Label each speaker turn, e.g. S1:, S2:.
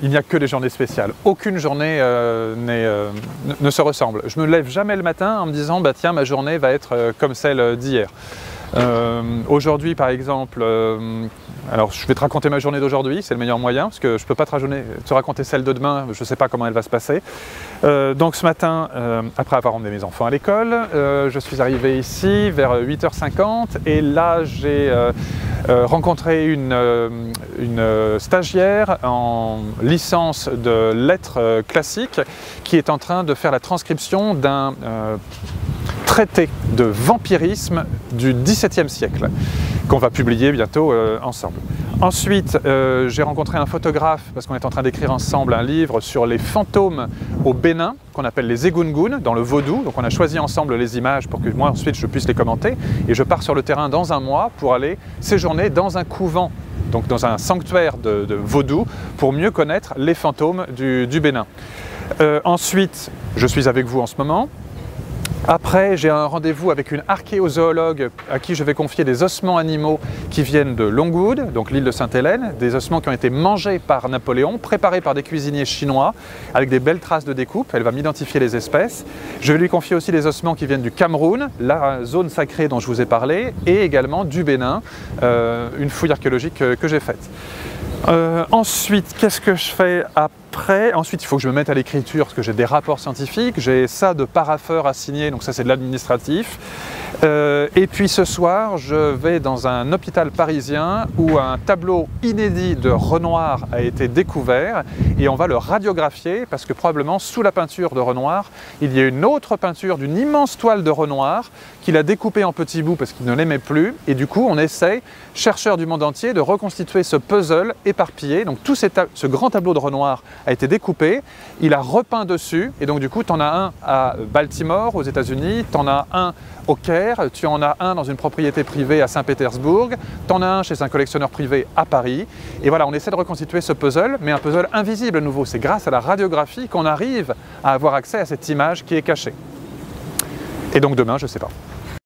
S1: Il n'y a que des journées spéciales. Aucune journée ne se ressemble. Je me lève jamais le matin en me disant bah tiens, ma journée va être comme celle d'hier. Aujourd'hui par exemple, alors je vais te raconter ma journée d'aujourd'hui, c'est le meilleur moyen parce que je ne peux pas te raconter celle de demain, je ne sais pas comment elle va se passer. Donc ce matin, après avoir emmené mes enfants à l'école, je suis arrivé ici vers 8h50 et là j'ai rencontré une stagiaire en licence de lettres classiques qui est en train de faire la transcription d'un traité de vampirisme du XVIIe siècle qu'on va publier bientôt ensemble. Ensuite, j'ai rencontré un photographe parce qu'on est en train d'écrire ensemble un livre sur les fantômes au Bénin qu'on appelle les Egungun dans le vaudou. Donc on a choisi ensemble les images pour que moi ensuite je puisse les commenter et je pars sur le terrain dans un mois pour aller séjourner dans un couvent, donc dans un sanctuaire de vaudou pour mieux connaître les fantômes du Bénin. Ensuite, je suis avec vous en ce moment. Après, j'ai un rendez-vous avec une archéozoologue à qui je vais confier des ossements animaux qui viennent de Longwood, donc l'île de Sainte-Hélène, des ossements qui ont été mangés par Napoléon, préparés par des cuisiniers chinois, avec des belles traces de découpe. Elle va m'identifier les espèces. Je vais lui confier aussi des ossements qui viennent du Cameroun, la zone sacrée dont je vous ai parlé, et également du Bénin, une fouille archéologique que j'ai faite. Ensuite, qu'est-ce que je fais après? Ensuite, il faut que je me mette à l'écriture parce que j'ai des rapports scientifiques, j'ai ça de parapheur à signer, donc ça c'est de l'administratif. Et puis ce soir, je vais dans un hôpital parisien où un tableau inédit de Renoir a été découvert et on va le radiographier parce que probablement sous la peinture de Renoir, il y a une autre peinture d'une immense toile de Renoir qu'il a découpée en petits bouts parce qu'il ne l'aimait plus et du coup on essaye, chercheurs du monde entier, de reconstituer ce puzzle éparpillé. Donc tout ce grand tableau de Renoir a été découpé, il a repeint dessus et donc du coup tu en as un à Baltimore aux États-Unis, tu en as un au Caire, tu en as un dans une propriété privée à Saint-Pétersbourg, tu en as un chez un collectionneur privé à Paris. Et voilà, on essaie de reconstituer ce puzzle, mais un puzzle invisible à nouveau. C'est grâce à la radiographie qu'on arrive à avoir accès à cette image qui est cachée. Et donc demain, je ne sais pas.